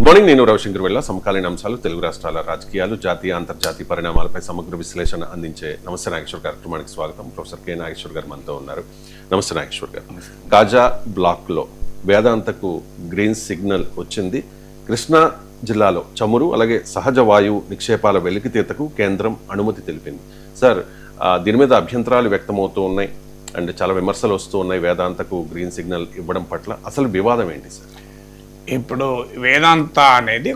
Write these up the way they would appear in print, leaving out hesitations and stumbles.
Morning. నేను రవిశంకర్ వెళ్ళ సమకాలీన అంశాలు, తెలుగు రాష్ట్రాల రాజకీయాలు, జాతీయ అంతర్జాతీయ పరిణామాలపై సమగ్ర విశ్లేషణ అందించే నమస్తే నాగేశ్వర్ కార్యక్రమానికి స్వాగతం. ప్రొఫెసర్ కె నాగేశ్వర్ గారు మనతో ఉన్నారు. నమస్తే నాగేశ్వర్ గారు. కాజా బ్లాక్లో వేదాంతకు గ్రీన్ సిగ్నల్ వచ్చింది. కృష్ణా జిల్లాలో చమురు అలాగే సహజ వాయువు నిక్షేపాల వెలికితీతకు కేంద్రం అనుమతి తెలిపింది. సార్, దీని మీద అభ్యంతరాలు వ్యక్తమవుతూ ఉన్నాయి అండ్ చాలా విమర్శలు వస్తూ ఉన్నాయి. వేదాంతకు గ్రీన్ సిగ్నల్ ఇవ్వడం పట్ల అసలు వివాదం ఏంటి సార్? ఇప్పుడు వేదాంత అనేది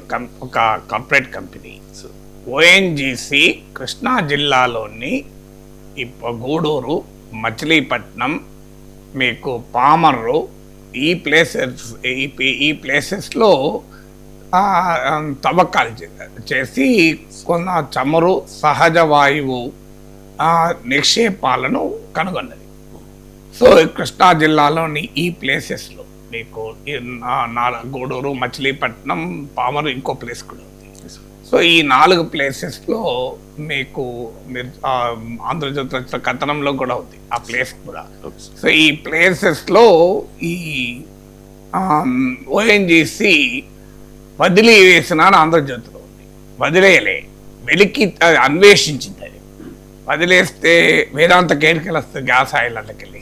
ఒక కార్పొరేట్ కంపెనీ. ఓఎన్జీసీ కృష్ణా జిల్లాలోని గూడూరు, మచిలీపట్నం, మీకు పామర్రు ఈ ప్లేసెస్లో తవ్వకాలు చేసి కొన్న చమురు, సహజ వాయువు నిక్షేపాలను కనుగొన్నది. సో కృష్ణా జిల్లాలోని ఈ ప్లేసెస్లో మీకు గూడూరు, మచిలీపట్నం, పామరు, ఇంకో ప్లేస్ కూడా ఉంది. సో ఈ 4 ప్లేసెస్లో మీకు ఆంధ్రజ్యోతి వచ్చిన కథనంలో కూడా ఉంది ఆ ప్లేస్ కూడా. సో ఈ ప్లేసెస్లో ఈ ఓఎన్జీసీ వదిలి వేసిన ఆంధ్రజ్యోతిలో ఉంది. వదిలేయలే, వెలికి అన్వేషించింది. అది వదిలేస్తే వేదాంత కేరికలు వస్తుంది గ్యాస్ ఆయిల్ అందుకెళ్ళి.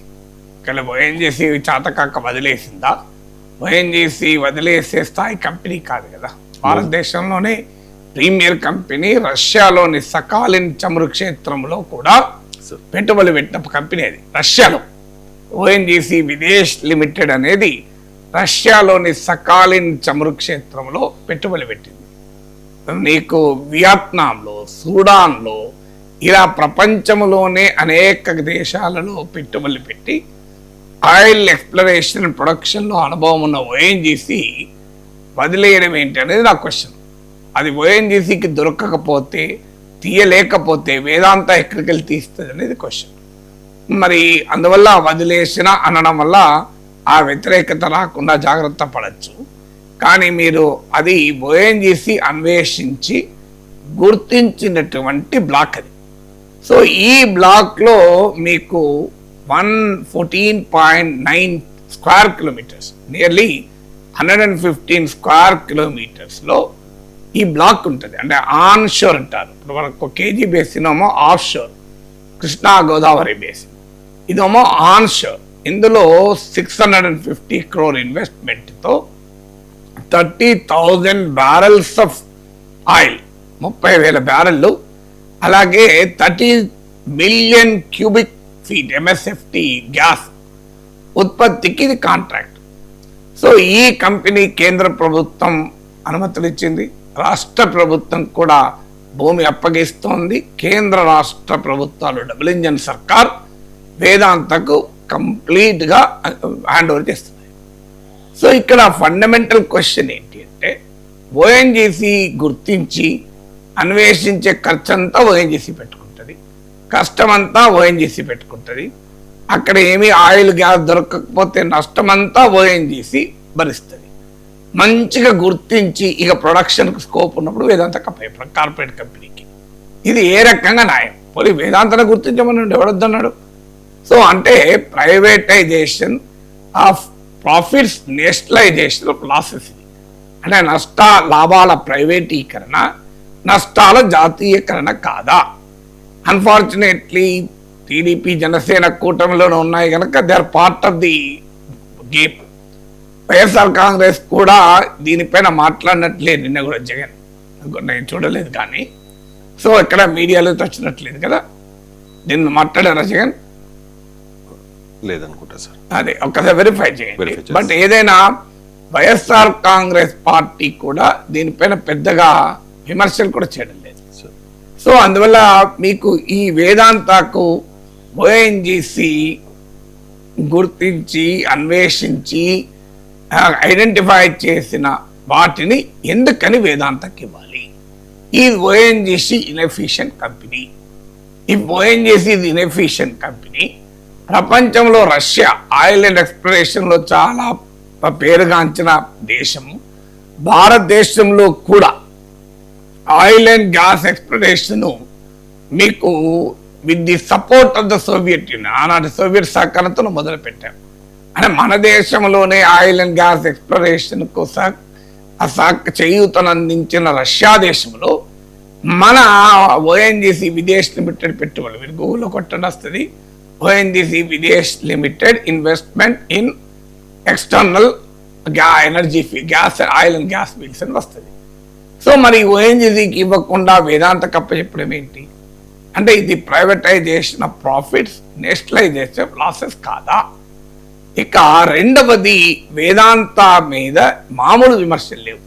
ఇక్కడ ఓఎన్జీసీ చాతకాక వదిలేసిందా? ఓఎన్జీసీ వదిలేసే స్థాయి కంపెనీ కాదు కదా. భారతదేశంలోనే ప్రీమియర్ కంపెనీ. రష్యాలోని సకాలిన్ చమురు క్షేత్రంలో కూడా పెట్టుబడి పెట్టిన కంపెనీ అది. రష్యాలో ఓఎన్జీసీ విదేశ్ లిమిటెడ్ అనేది రష్యాలోని సకాలిన్ చమురు క్షేత్రంలో పెట్టుబడి పెట్టింది. నీకు వియత్నాంలో, సూడాన్లో, ఇలా ప్రపంచంలోనే అనేక దేశాలలో పెట్టుబడులు పెట్టి ఆయిల్ ఎక్స్ప్లోరేషన్ ప్రొడక్షన్లో అనుభవం ఉన్న ఓఎన్జీసీ వదిలేయడం ఏంటి అనేది నా క్వశ్చన్. అది ఓఎన్జీసీకి దొరకకపోతే, తీయలేకపోతే వేదాంత ఎక్కడికి వెళ్ళి తీస్తుంది అనేది క్వశ్చన్. మరి అందువల్ల వదిలేసిన అనడం వల్ల ఆ వ్యతిరేకత రాకుండా జాగ్రత్త పడచ్చు. కానీ మీరు అది ఓఎన్జీసీ అన్వేషించి గుర్తించినటువంటి బ్లాక్ అది. సో ఈ బ్లాక్లో మీకు 114.9 స్క్వేర్ కిలోమీటర్స్, నియర్లీ 115 స్క్వేర్ కిలోమీటర్స్లో ఈ బ్లాక్ ఉంటుంది. అంటే ఆన్ షోర్ అంటారు. ఇప్పుడు మనకు కేజీ బేసిన్ ఏమో of sure, Krishna Godavari basin. ఇదేమో ఆన్ షోర్. ఇందులో 650 crore ఇన్వెస్ట్మెంట్తో 30,000 barrels ఆఫ్ ఆయిల్, 30,000 బ్యారెళ్ళు, అలాగే 30 million cubic feet MSFT gas ఉత్పత్తికి ఇది కాంట్రాక్ట్. సో ఈ కంపెనీ కేంద్ర ప్రభుత్వం అనుమతులు ఇచ్చింది. రాష్ట్ర ప్రభుత్వం కూడా భూమి అప్పగిస్తోంది. కేంద్ర రాష్ట్ర ప్రభుత్వాలు డబుల్ ఇంజన్ సర్కార్ వేదాంతకు కంప్లీట్గా హ్యాండ్ ఓవర్ చేస్తున్నాయి. సో ఇక్కడ ఫండమెంటల్ క్వశ్చన్ ఏంటి అంటే, ఓఎన్జీసీ గుర్తించి అన్వేషించే ఖర్చంతా ఓఎన్జీసీ పెట్టుకుంటుంది, కష్టమంతా ఓఎన్జీసీ పెట్టుకుంటుంది. అక్కడ ఏమీ ఆయిల్ గ్యాస్ దొరకకపోతే నష్టమంతా ఓఎన్జీసీ భరిస్తుంది. మంచిగా గుర్తించి ఇక ప్రొడక్షన్కి స్కోప్ ఉన్నప్పుడు వేదాంత కార్పొరేట్ కంపెనీకి ఇది ఏ రకంగా న్యాయం? పోనీ వేదాంతను గుర్తించమని ఎవడొద్దన్నాడు? సో అంటే privatization of profits, nationalization of losses. ఇది అంటే లాభాల ప్రైవేటీకరణ, నష్టాల జాతీయకరణ కాదా? అన్ఫార్చునేట్లీ టీడీపీ, జనసేన కూటమిలోనే ఉన్నాయి కనుక they are part of the game. YSR Congress కూడా దీనిపైన మాట్లాడినట్లేదు. నిన్న కూడా జగన్, నేను చూడలేదు కానీ, సో ఇక్కడ మీడియాలో వచ్చినట్లేదు కదా. నిన్న మాట్లాడారా జగన్? లేదనుకుంటా సార్. అదే ఒక్కసారి వెరిఫై చేయండి. బట్ ఏదైనా వైఎస్ఆర్ కాంగ్రెస్ పార్టీ కూడా దీనిపైన పెద్దగా విమర్శలు కూడా చేయడం లేదు. సో అందువల్ల మీకు ఈ వేదాంతకు ఓఎన్జీసీ గుర్తించి అన్వేషించి ఐడెంటిఫై చేసిన వాటిని ఎందుకని వేదాంతకి ఇవ్వాలి? ఈ ఓఎన్జీసీ ఇన్ఎఫిషియెంట్ కంపెనీ. ఈ ఓఎన్జీసీ ఇది ఇన్ఎఫిషియెంట్ కంపెనీ. ప్రపంచంలో రష్యా ఆయిల్ అండ్ ఎక్స్ప్లోరేషన్లో చాలా పేరుగాంచిన దేశము. భారతదేశంలో కూడా ఆయిల్ అండ్ గ్యాస్ ఎక్స్ప్లోరేషన్ మీకు with the support of the Soviet union, ఆనాటి సోవియట్ సహకారంతో మొదలు పెట్టాం. అంటే మన దేశంలోనే ఆయిల్ అండ్ గ్యాస్ ఎక్స్ప్లోరేషన్ కోసం చేయూతనందించిన రష్యా దేశంలో మన ఓఎన్జీసీ విదేశ్ లిమిటెడ్ పెట్టుబడి, మీరు గూగుల్లో కొట్టండి వస్తుంది, ONGC Videsh limited investment in external energy gas oil and gas fields అని వస్తుంది. సో మరి ఓఎన్జీసీకి ఇవ్వకుండా వేదాంత చెప్పడం ఏంటి అంటే ఇది privatization of profits, nationalization of losses కాదా? ఇక రెండవది, వేదాంత మీద మామూలు విమర్శలు లేవు.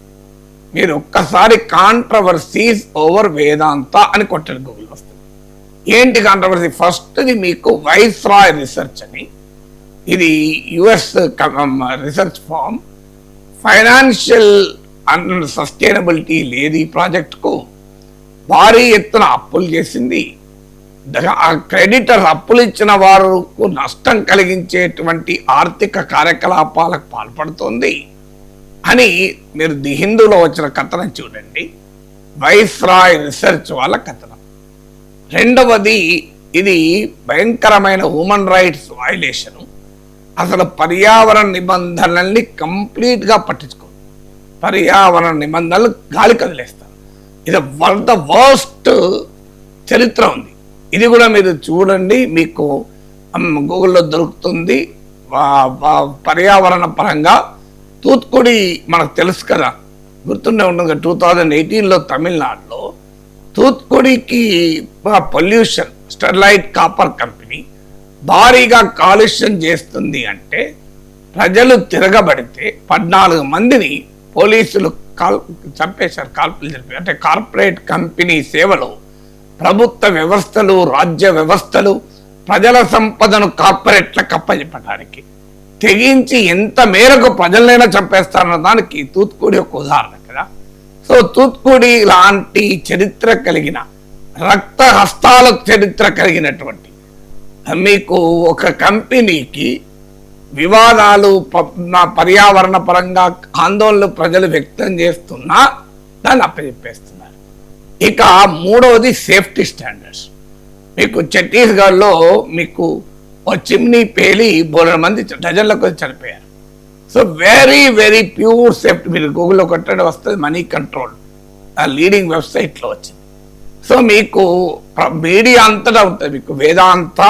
మీరు ఒక్కసారి కాంట్రవర్సీస్ ఓవర్ వేదాంత అని కొట్టండి, గూగుల్ వస్తుంది. ఏంటి కాంట్రవర్సీ? ఫస్ట్ది మీకు వైస్రాయ్ రీసెర్చ్ అని, ఇది US research firm. Financial sustainability లేదు ఈ ప్రాజెక్టుకు, భారీ ఎత్తున అప్పులు చేసింది, క్రెడిటర్ అప్పులు ఇచ్చిన వారికి నష్టం కలిగించేటువంటి ఆర్థిక కార్యకలాపాలకు పాల్పడుతోంది అని మీరు ది హిందూలో వచ్చిన కథనం చూడండి, వైస్రాయ్ రీసెర్చ్ వాళ్ళ కథనం. రెండవది, ఇది భయంకరమైన హ్యూమన్ రైట్స్ వయలేషను. అసలు పర్యావరణ నిబంధనల్ని కంప్లీట్గా పట్టించుకోరు, పర్యావరణ నిబంధనలు గాలి కదిలేస్తారు. ఇది వన్ ద వర్స్ట్ చరిత్ర ఉంది. ఇది కూడా మీరు చూడండి, మీకు గూగుల్లో దొరుకుతుంది. పర్యావరణ పరంగా తూత్కుడి మనకు తెలుసు కదా, గుర్తుండే ఉంటుంది, 2018లో తమిళనాడులో తూత్కుడికి పొల్యూషన్, స్టెర్లైట్ కాపర్ కంపెనీ భారీగా కాలుష్యం చేస్తుంది అంటే ప్రజలు తిరగబడితే 14 మందిని పోలీసులు చంపేశారు, కాల్పులు జరిపారు. అంటే కార్పొరేట్ కంపెనీ సేవలు, ప్రభుత్వ వ్యవస్థలు, రాజ్య వ్యవస్థలు ప్రజల సంపదను కార్పొరేట్లకు అప్పచెప్పడానికి తెగించి ఎంత మేరకు ప్రజలైనా చంపేస్తారన్న దానికి తూత్కుడి ఒక ఉదాహరణ కదా. సో తూత్కుడి లాంటి చరిత్ర కలిగిన, రక్త హస్తాల చరిత్ర కలిగినటువంటి మీకు ఒక కంపెనీకి వివాదాలు, పర్యావరణ పరంగా ఆందోళనలు ప్రజలు వ్యక్తం చేస్తున్నా దాన్ని అప్పచెప్పేస్తున్నారు. ఇక మూడవది సేఫ్టీ స్టాండర్డ్స్. మీకు ఛత్తీస్గఢ్లో మీకు ఓ చిమ్నీ పేలి 3 మంది డజన్లకు చనిపోయారు. So very very pure safety. మీరు గూగుల్లో కొట్టడం వస్తుంది, మనీ కంట్రోల్ లీడింగ్ వెబ్సైట్లో వచ్చింది. సో మీకు మీడియా అంతటా ఉంటుంది. మీకు Vedanta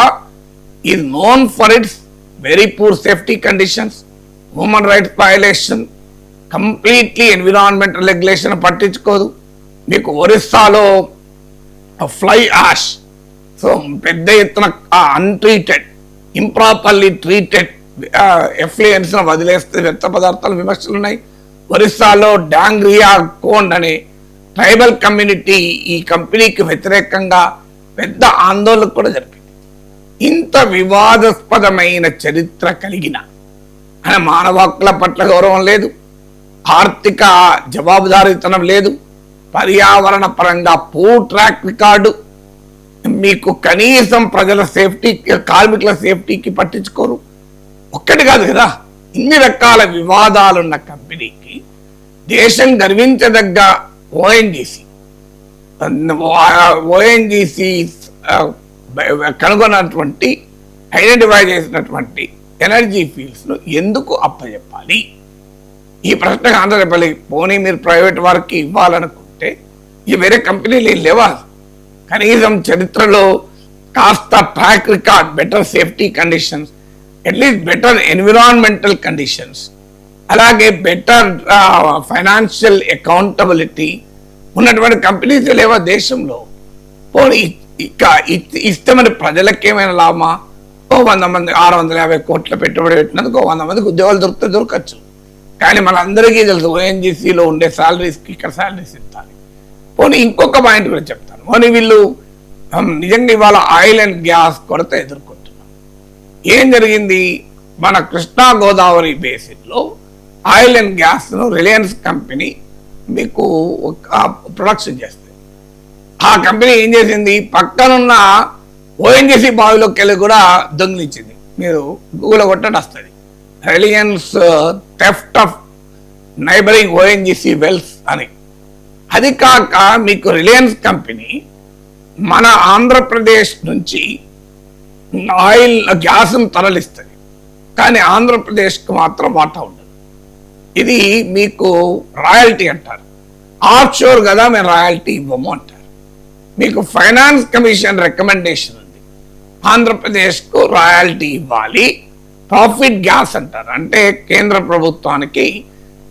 is known for its very poor safety conditions, human rights violation, completely environmental regulation పట్టించుకోదు. మీకు ఒరిస్సాలో ఫ్లై యాష్, సో పెద్ద ఎత్తున అన్ట్రీటెడ్, ఇంప్రాపర్లీ ట్రీటెడ్ ఎఫ్లుయెన్స్ వదిలేస్తే వ్యర్థ పదార్థాలు విమర్శలు ఉన్నాయి. ఒరిస్సాలో డాంగ్రియా కోండ్ అనే ట్రైబల్ కమ్యూనిటీ ఈ కంపెనీకి వ్యతిరేకంగా పెద్ద ఆందోళన కూడా జరిపింది. ఇంత వివాదాస్పదమైన చరిత్ర కలిగిన మానవ హక్కుల పట్ల గౌరవం లేదు, ఆర్థిక జవాబుదారీతనం లేదు, పర్యావరణ పరంగా పూర్ ట్రాక్ రికార్డు, మీకు కనీసం ప్రజల సేఫ్టీ, కార్మికుల సేఫ్టీకి పట్టించుకోరు. ఒక్కటి కాదు కదా, ఇన్ని రకాల వివాదాలున్న కంపెనీకి దేశం గర్వించదగ్గ ఓఎన్జీసీ కనుగొన్నటువంటి, ఐడెంటిఫై చేసినటువంటి ఎనర్జీ ఫీల్డ్స్ను ఎందుకు అప్పచెప్పాలి? ఈ ప్రశ్నకు ఆన్సర్ చెప్పాలి. పోనీ మీరు ప్రైవేట్ వారికి ఇవ్వాలనుకుంటే ఈ వేరే కంపెనీలు లేవా? కనీసం చరిత్రలో కాస్త track record, better safety conditions, at least better environmental conditions, అలాగే బెటర్ ఫైనాన్షియల్ అకౌంటబిలిటీ ఉన్నటువంటి కంపెనీస్ లేవా దేశంలో? పోనీ ఇక ఇస్తే మరి ప్రజలకేమైనా లాభమా? 100 మంది 650 కోట్ల పెట్టుబడి పెట్టినందుకు 100 మందికి ఉద్యోగాలు దొరకచ్చు. కానీ మనందరికీ తెలుసు ఓఎన్జీసీలో ఉండే శాలరీస్కి ఇక్కడ శాలరీస్ ఇస్తాను. పోనీ ఇంకొక పాయింట్ కూడా చెప్తాను. పోనీ వీళ్ళు నిజంగా ఇవాళ ఆయిల్ అండ్ గ్యాస్ కొరత ఎదుర్కొంటున్నాం. ఏం జరిగింది? మన కృష్ణా గోదావరి బేసిన్లో ఆయిల్ అండ్ గ్యాస్ను రిలయన్స్ కంపెనీ మీకు ప్రొడక్షన్ చేస్తుంది. ఆ కంపెనీ ఏం చేసింది? పక్కనున్న ఓఎన్జీసీ బావిలోకి వెళ్ళి కూడా దొంగిలించింది. మీరు గూగుల్ కొట్టండి వస్తుంది, Reliance theft of neighbouring ONGC wells అని. అది కాక మీకు రిలయన్స్ కంపెనీ మన ఆంధ్రప్రదేశ్ నుంచి ఆయిల్ గ్యాస్ను తరలిస్తుంది, కానీ ఆంధ్రప్రదేశ్కు మాత్రం వాటా ఉండదు. ఇది మీకు రాయల్టీ అంటారు. ఆఫ్ షోర్ కదా మేము రాయల్టీ ఇవ్వము అంటారు. మీకు ఫైనాన్స్ కమిషన్ రికమెండేషన్ ఉంది, ఆంధ్రప్రదేశ్కు రాయల్టీ ఇవ్వాలి. ప్రాఫిట్ గ్యాస్ అంటారు, అంటే కేంద్ర ప్రభుత్వానికి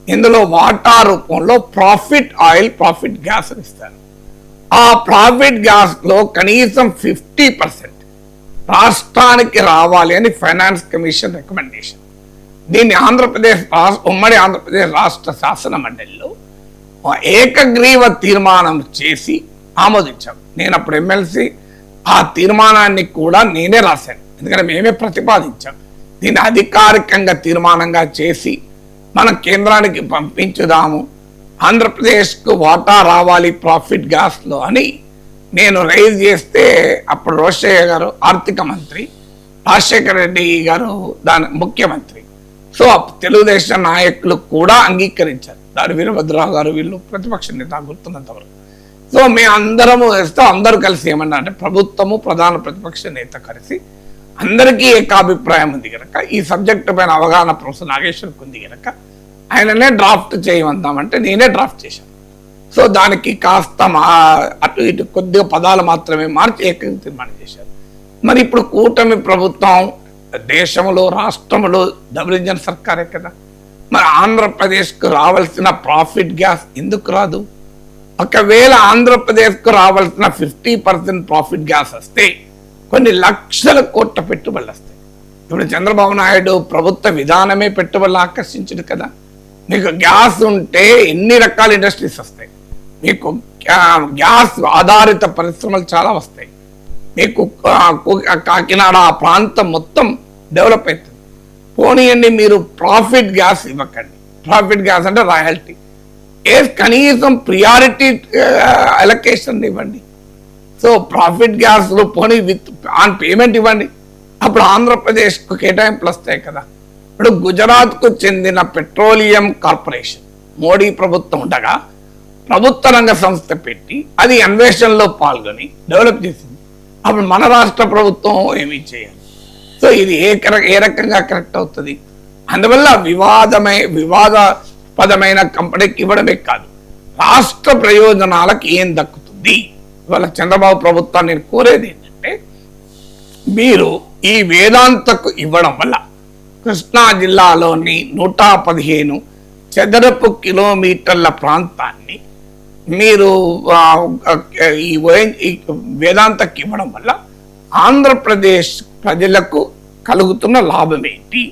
ఇందులో వాటా రూపంలో ప్రాఫిట్ ఆయిల్, ప్రాఫిట్ గ్యాస్ ఇస్తారు. ఆ ప్రాఫిట్ గ్యాస్ లో కనీసం 50% రాష్ట్రానికి రావాలి అని ఫైనాన్స్ కమిషన్ రికమెండేషన్. దీన్ని ఉమ్మడి ఆంధ్రప్రదేశ్ రాష్ట్ర శాసన మండలిలో ఏకగ్రీవ తీర్మానం చేసి ఆమోదించాం. నేను అప్పుడు ఎమ్మెల్సీ, ఆ తీర్మానాన్ని కూడా నేనే రాశాను, ఎందుకంటే మేమే ప్రతిపాదించాం. దీన్ని అధికారికంగా తీర్మానంగా చేసి మనం కేంద్రానికి పంపించుదాము, ఆంధ్రప్రదేశ్కు వాటా రావాలి ప్రాఫిట్ గ్యాస్లో అని నేను రైజ్ చేస్తే అప్పుడు రోషయ్య గారు ఆర్థిక మంత్రి, రాజశేఖర రెడ్డి గారు దాని ముఖ్యమంత్రి. సో తెలుగుదేశం నాయకులు కూడా అంగీకరించారు, దాని వీరభద్రరావు గారు, వీళ్ళు ప్రతిపక్ష నేత గుర్తున్నంత వరకు. సో మేము అందరము వేస్తే అందరూ కలిసి ఏమన్నా అంటే ప్రభుత్వము, ప్రధాన ప్రతిపక్ష నేత కలిసి అందరికీ ఏకాభిప్రాయం ఉంది కనుక, ఈ సబ్జెక్టు పైన అవగాహన ప్రొఫెసర్ నాగేశ్వర్కి ఉంది కనుక ఆయననే డ్రాఫ్ట్ చేయమందామంటే నేనే డ్రాఫ్ట్ చేశాను. సో దానికి కాస్త అటు ఇటు కొద్దిగా పదాలు మాత్రమే మార్చి ఏకంగా తీర్మానం చేశారు. మరి ఇప్పుడు కూటమి ప్రభుత్వం దేశంలో, రాష్ట్రంలో డబుల్ ఇంజన్ సర్కారే కదా, మరి ఆంధ్రప్రదేశ్కు రావాల్సిన ప్రాఫిట్ గ్యాస్ ఎందుకు రాదు? ఒకవేళ ఆంధ్రప్రదేశ్కు రావాల్సిన 50% ప్రాఫిట్ గ్యాస్ వస్తే కొన్ని లక్షల కోట్ల పెట్టుబడులు వస్తాయి. ఇప్పుడు చంద్రబాబు నాయుడు ప్రభుత్వ విధానమే పెట్టుబడులు ఆకర్షించింది కదా. మీకు గ్యాస్ ఉంటే ఎన్ని రకాల ఇండస్ట్రీస్ వస్తాయి, మీకు గ్యాస్ ఆధారిత పరిశ్రమలు చాలా వస్తాయి. మీకు కాకినాడ ఆ ప్రాంతం మొత్తం డెవలప్ అవుతుంది. పోనీయండి, మీరు ప్రాఫిట్ గ్యాస్ ఇవ్వకండి. ప్రాఫిట్ గ్యాస్ అంటే రాయల్టీ, కనీసం ప్రియారిటీ అలొకేషన్ ఇవ్వండి. సో ప్రాఫిట్ గ్యాస్లో పోనీ విత్ ఆన్ పేమెంట్ ఇవ్వండి, అప్పుడు ఆంధ్రప్రదేశ్కు కేటాయింపులు వస్తాయి కదా. ఇప్పుడు గుజరాత్కు చెందిన పెట్రోలియం కార్పొరేషన్ మోడీ ప్రభుత్వం ఉండగా ప్రభుత్వ రంగ సంస్థ పెట్టి అది అన్వేషణలో పాల్గొని డెవలప్ చేసింది. అప్పుడు మన రాష్ట్ర ప్రభుత్వం ఏమీ చేయాలి? సో ఇది ఏ రకంగా కరెక్ట్ అవుతుంది? అందువల్ల వివాదాస్పదమైన కంపెనీకి ఇవ్వడమే కాదు, రాష్ట్ర ప్రయోజనాలకు ఏం దక్కుతుంది? ఇవాళ చంద్రబాబు ప్రభుత్వాన్ని నేను కోరేది ఏంటంటే, మీరు ఈ వేదాంతకు ఇవ్వడం వల్ల కృష్ణా జిల్లాలోని 115 చదరపు కిలోమీటర్ల ప్రాంతాన్ని మీరు ఈ వేదాంతకు ఇవ్వడం వల్ల ఆంధ్రప్రదేశ్ ప్రజలకు కలుగుతున్న లాభం ఏంటి?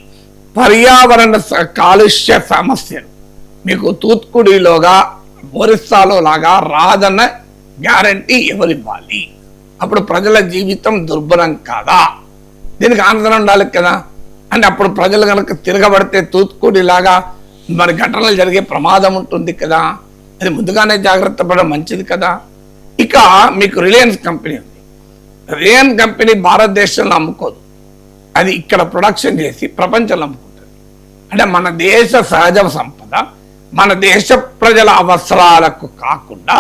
పర్యావరణ కాలుష్య సమస్యలు మీకు తూత్కుడిలోగా, ఒరిస్సాలో లాగా రాదన్న గ్యారంటీ ఎవరివ్వాలి? అప్పుడు ప్రజల జీవితం దుర్భరం కాదా? దీనికి ఆందోళన ఉండాలి కదా. అంటే అప్పుడు ప్రజలు కనుక తిరగబడితే తూత్కుడిలాగా మరి ఘటనలు జరిగే ప్రమాదం ఉంటుంది కదా. అది ముందుగానే జాగ్రత్త పడడం మంచిది కదా. ఇక మీకు రిలయన్స్ కంపెనీ ఉంది. రిలయన్స్ కంపెనీ భారతదేశంలో అమ్ముకోదు, అది ఇక్కడ ప్రొడక్షన్ చేసి ప్రపంచంలో అమ్ముకుంటుంది. అంటే మన దేశ సహజ సంపద మన దేశ ప్రజల అవసరాలకు కాకుండా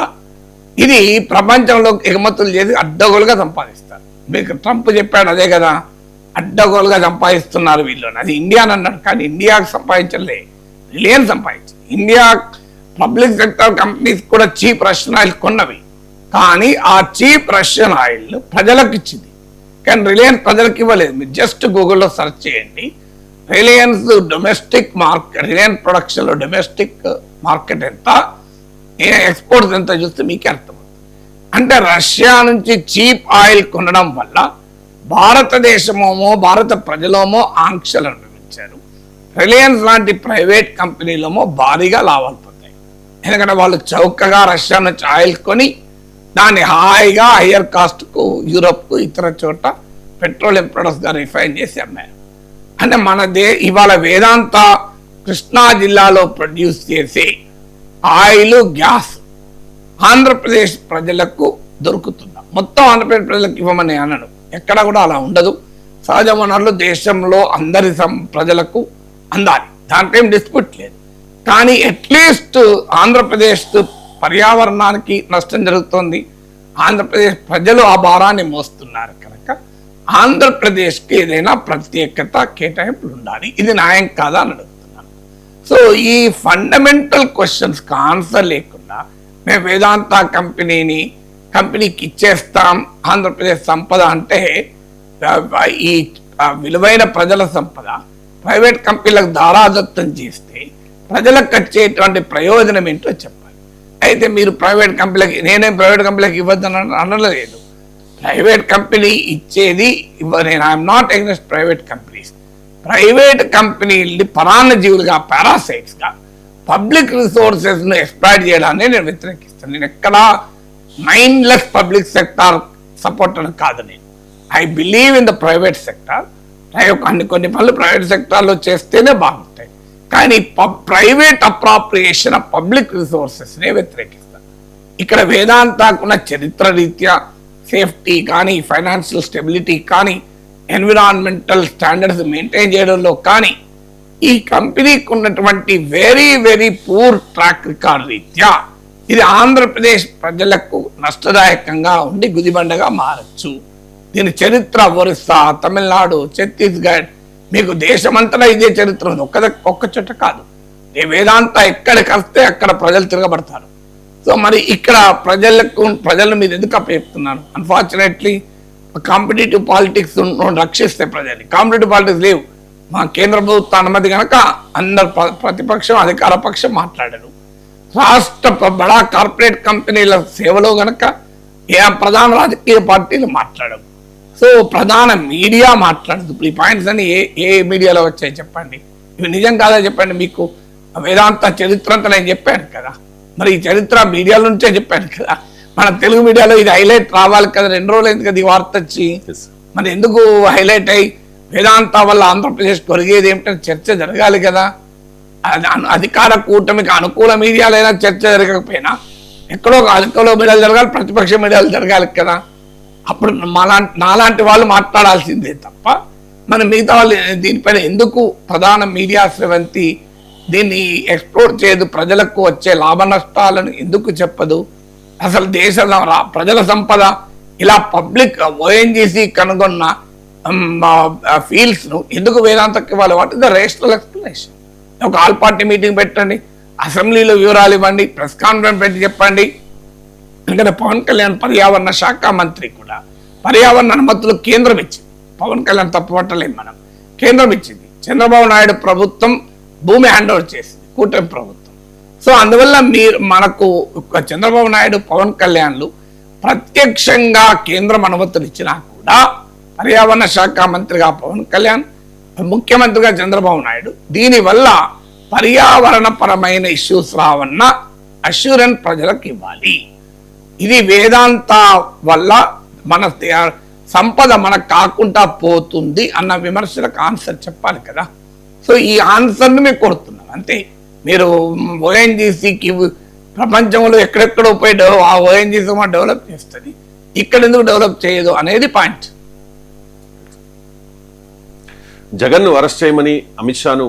ఇది ప్రపంచంలో ఎగుమతులు చేసి అడ్డగోలుగా సంపాదిస్తారు. మీకు ట్రంప్ చెప్పాడు అదే కదా, అడ్డగోలుగా సంపాదిస్తున్నారు వీళ్ళు. అది ఇండియా అని అన్నాడు, కానీ ఇండియాకు సంపాదించలే, రిలయన్స్ సంపాదించింది. ఇండియా పబ్లిక్ సెక్టర్ కంపెనీస్ కూడా చీప్ రష్యన్ ఆయిల్ కొన్నవి, కానీ ఆ చీప్ రష్యన్ ఆయిల్ ప్రజలకు ఇచ్చింది, కానీ రిలయన్స్ ప్రజలకు ఇవ్వలేదు. మీరు జస్ట్ గూగుల్లో సెర్చ్ చేయండి, రిలయన్స్ డొమెస్టిక్ మార్కెట్, రిలయన్స్ ప్రొడక్షన్లో డొమెస్టిక్ మార్కెట్ ఎంత, ఎక్స్పోర్ట్స్ ఎంత చూస్తే మీకే అర్థమవుతుంది. అంటే రష్యా నుంచి చీప్ ఆయిల్ కొనడం వల్ల భారతదేశమేమో, భారత ప్రజలేమో ఆంక్షలు అనుభవించారు. రిలయన్స్ లాంటి ప్రైవేట్ కంపెనీలేమో భారీగా లాభాలు పొందాయి. ఎందుకంటే వాళ్ళు చౌకగా రష్యా నుంచి ఆయిల్ కొని దాన్ని హాయిగా హయ్యర్ కాస్ట్కు యూరోప్కు ఇతర చోట పెట్రోలియం ప్రొడక్ట్స్గా రిఫైన్ చేసి అమ్మారు. అంటే ఇవాళ వేదాంత కృష్ణా జిల్లాలో ప్రొడ్యూస్ చేసే ఆయిల్, గ్యాస్ ఆంధ్రప్రదేశ్ ప్రజలకు దొరుకుతుందా? మొత్తం ఆంధ్రప్రదేశ్ ప్రజలకు ఇవ్వమని అనను, ఎక్కడ కూడా అలా ఉండదు. సహజ వనరులు దేశంలో అందరి ప్రజలకు అందాలి, దాంట్లో ఏం డిస్ప్యూట్ లేదు. కానీ అట్లీస్ట్ ఆంధ్రప్రదేశ్ పర్యావరణానికి నష్టం జరుగుతోంది, ఆంధ్రప్రదేశ్ ప్రజలు ఆ భారాన్ని మోస్తున్నారు కనుక ఆంధ్రప్రదేశ్కి ఏదైనా ప్రత్యేకత కేటాయింపులు ఉండాలి. ఇది న్యాయం కాదా అని అడుగుతున్నాను. సో ఈ ఫండమెంటల్ క్వశ్చన్స్కి ఆన్సర్ లేకుండా మేము వేదాంత కంపెనీకి ఇచ్చేస్తాం ఆంధ్రప్రదేశ్ సంపద అంటే ఈ విలువైన ప్రజల సంపద ప్రైవేట్ కంపెనీలకు దారాదత్తం చేస్తే ప్రజలకు వచ్చేటువంటి ప్రయోజనం ఏంటో చెప్పాలి. అయితే మీరు ప్రైవేట్ కంపెనీలకి, నేనేం ప్రైవేట్ కంపెనీలకు ఇవ్వద్దని అనలేదు. ప్రైవేట్ కంపెనీ ఇచ్చేది నేను I'm not against private companies. Private కంపెనీల్ని పరాన్నజీవులుగా, పారాసైట్స్గా పబ్లిక్ రిసోర్సెస్ను ఎక్స్ప్లాయిట్ చేయడాన్ని నేను వ్యతిరేకిస్తాను. నేను ఎక్కడా మైండ్లెస్ పబ్లిక్ సెక్టార్ సపోర్ట్ అని కాదు. నేను I believe in the private sector. కొన్ని పనులు ప్రైవేట్ సెక్టార్లో చేస్తేనే బాగుంటాయి, కానీ ప్రైవేట్ అప్రాప్రియేషన్ ఆఫ్ పబ్లిక్ రిసోర్సెస్నే వ్యతిరేకిస్తాను. ఇక్కడ వేదాంతకున్న చరిత్ర రీత్యా సేఫ్టీ కానీ, ఫైనాన్షియల్ స్టెబిలిటీ కానీ, ఎన్విరాన్మెంటల్ స్టాండర్డ్స్ మెయింటైన్ చేయడంలో కానీ ఈ కంపెనీకి ఉన్నటువంటి very very poor track record రీత్యా ఇది ఆంధ్రప్రదేశ్ ప్రజలకు నష్టదాయకంగా ఉండి గుదిబండగా మారచ్చు. దీని చరిత్ర ఒరిస్సా, తమిళనాడు, ఛత్తీస్గఢ్, మీకు దేశమంతటా ఇదే చరిత్ర ఉంది. ఒక్క చోట కాదు. వేదాంత ఎక్కడికి వస్తే అక్కడ ప్రజలు తిరగబడతారు. సో మరి ఇక్కడ ప్రజల మీద ఎందుకు అప్పచెప్తున్నాను? అన్ఫార్చునేట్లీ కాంపిటేటివ్ పాలిటిక్స్ రక్షిస్తే ప్రజల్ని. కాంపిటేటివ్ పాలిటిక్స్ లేవు. మా కేంద్ర ప్రభుత్వ అనుమతి కనుక అందరు ప్రతిపక్షం, అధికార పక్షం మాట్లాడారు. రాష్ట్ర బడా కార్పొరేట్ కంపెనీల సేవలో గనక ప్రధాన రాజకీయ పార్టీలు మాట్లాడవు. సో ప్రధాన మీడియా మాట్లాడదు. ఇప్పుడు ఈ పాయింట్స్ అన్ని ఏ మీడియాలో వచ్చాయి చెప్పండి? ఇవి నిజం కాదా చెప్పండి? మీకు వేదాంత చరిత్ర అంతా నేను చెప్పాను కదా, మరి ఈ చరిత్ర మీడియాల నుంచే చెప్పాను కదా. మన తెలుగు మీడియాలో ఇది హైలైట్ రావాలి కదా, 2 రోజులు అయింది కదా ఈ వార్త వచ్చి. మరి ఎందుకు హైలైట్ అయ్యి వేదాంత వల్ల ఆంధ్రప్రదేశ్ కొరిగేది ఏమిటని చర్చ జరగాలి కదా. అధికార కూటమికి అనుకూల మీడియాలైనా చర్చ జరగకపోయినా ఎక్కడో అనుకూల మీడియాలు జరగాలి, ప్రతిపక్ష మీడియాలు జరగాలి కదా. అప్పుడు నాలాంటి వాళ్ళు మాట్లాడాల్సిందే తప్ప మన మిగతా వాళ్ళు దీనిపైన ఎందుకు ప్రధాన మీడియా స్రవంతి దీన్ని ఎక్స్ప్లోర్ చేయదు? ప్రజలకు వచ్చే లాభ నష్టాలను ఎందుకు చెప్పదు? అసలు ప్రజల సంపద ఇలా పబ్లిక్ ఓఎన్జీసీ కనుగొన్న ఫీల్డ్స్ను ఎందుకు వేదాంతకి ఇవ్వాలి? What is the rational explanation? ఒక ఆల్ పార్టీ మీటింగ్ పెట్టండి, అసెంబ్లీలో వివరాలు ఇవ్వండి, ప్రెస్ కాన్ఫరెన్స్ పెట్టి చెప్పండి. ఎందుకంటే పవన్ కళ్యాణ్ పర్యావరణ శాఖ మంత్రి కూడా పర్యావరణ అనుమతులు కేంద్రం ఇచ్చింది. పవన్ కళ్యాణ్ తప్పుపట్టలేము మనం. కేంద్రం ఇచ్చింది. చంద్రబాబు నాయుడు ప్రభుత్వం భూమి హ్యాండ్ ఓవర్ చేసింది, కూటమి ప్రభుత్వం. సో అందువల్ల మనకు చంద్రబాబు నాయుడు, పవన్ కళ్యాణ్లు ప్రత్యక్షంగా కేంద్రం అనుమతులు ఇచ్చినా కూడా పర్యావరణ శాఖ మంత్రిగా పవన్ కళ్యాణ్, ముఖ్యమంత్రిగా చంద్రబాబు నాయుడు దీనివల్ల పర్యావరణపరమైన ఇష్యూస్ రావన్న అష్యూరెన్స్ ప్రజలకు ఇవ్వాలి. ఇది వేదాంత వల్ల మన సంపద మనకు కాకుండా పోతుంది అన్న విమర్శలకు ఆన్సర్ చెప్పాలి కదా. సో ఈ ఆన్సర్ని మేము కోరుతున్నాం అంతే. మీరు ఓఎన్జీసీకి ప్రపంచంలో ఎక్కడెక్కడో పోయి ఆ ఓఎన్జీసీ డెవలప్ చేస్తుంది, ఇక్కడ ఎందుకు డెవలప్ చేయదు అనేది పాయింట్. జగన్ను అరెస్ట్ చేయమని అమిత్ షాను